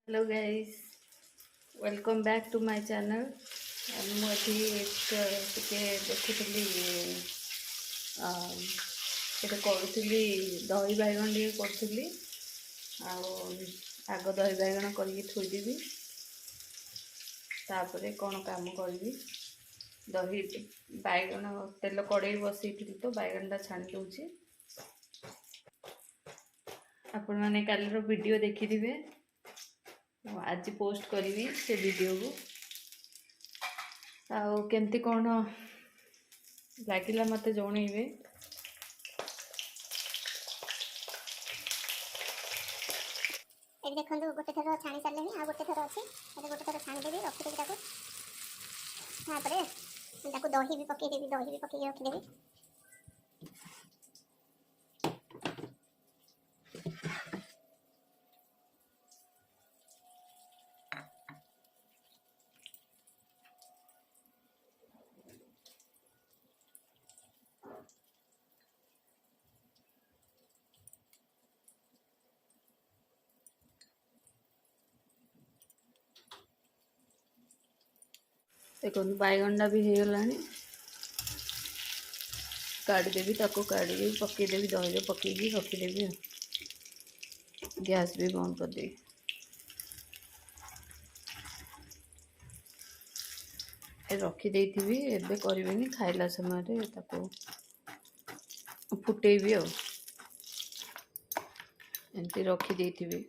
Hello guys, welcome back to my channel. मुझे टिके देखुली ये करुली दही बैगन टे करुली आग दही बैगन करके थोईदेवी तापर कौन काम करी दही बैगन तेल कड़े बसई तो बैगनटा छाणी दूची। आपण मैंने कालीर वीडियो देखिथे, आज पोस्ट करी से वीडियो को केमती कौन लगिला मत जनइबे। ये देखो गोटे थर छाणी सारे आ गोटे थर अच्छे गोटे थर छाणीदेवी रखीदेवी दही भी पकईदेवी दही भी पकई रखीदेवी। देखो बैगनटा भी हो गला काढ़ीदेवी काढ़ी पकईदेवी दही पकईकी रखीदेवी। गैस भी बंद करदेवी। रखीदे एबे करी खाइला समय फुटेबी एमती रखीदे।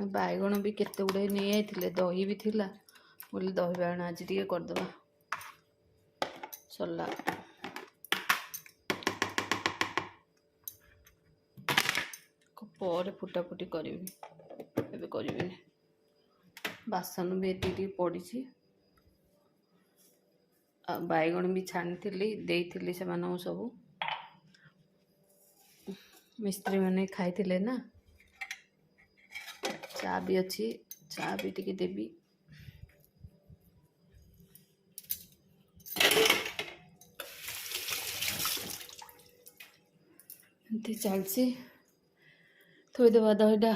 बैगन भी केते गुड़े नहीं आइले, दही भी थिला बोले दही बैगन आज टे करदे सरला। पर फुटा फुटी करी एबे करी बासन भी ये पड़ी बैगन भी छाणी से सब मिस्त्री मैंने खाई ना। चा भी अच्छी, चा भी टिके देवी। एमती चलसी थोईदेवा दहीटा।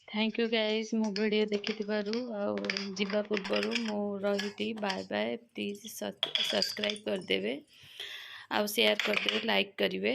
थैंक यू गाइज मो वीडियो देखिथिबारु जीवा पूर्वर मो रही बाय बाय प्लीज सब्सक्राइब करदेवे आ शेयर करदेवे लाइक करेंगे।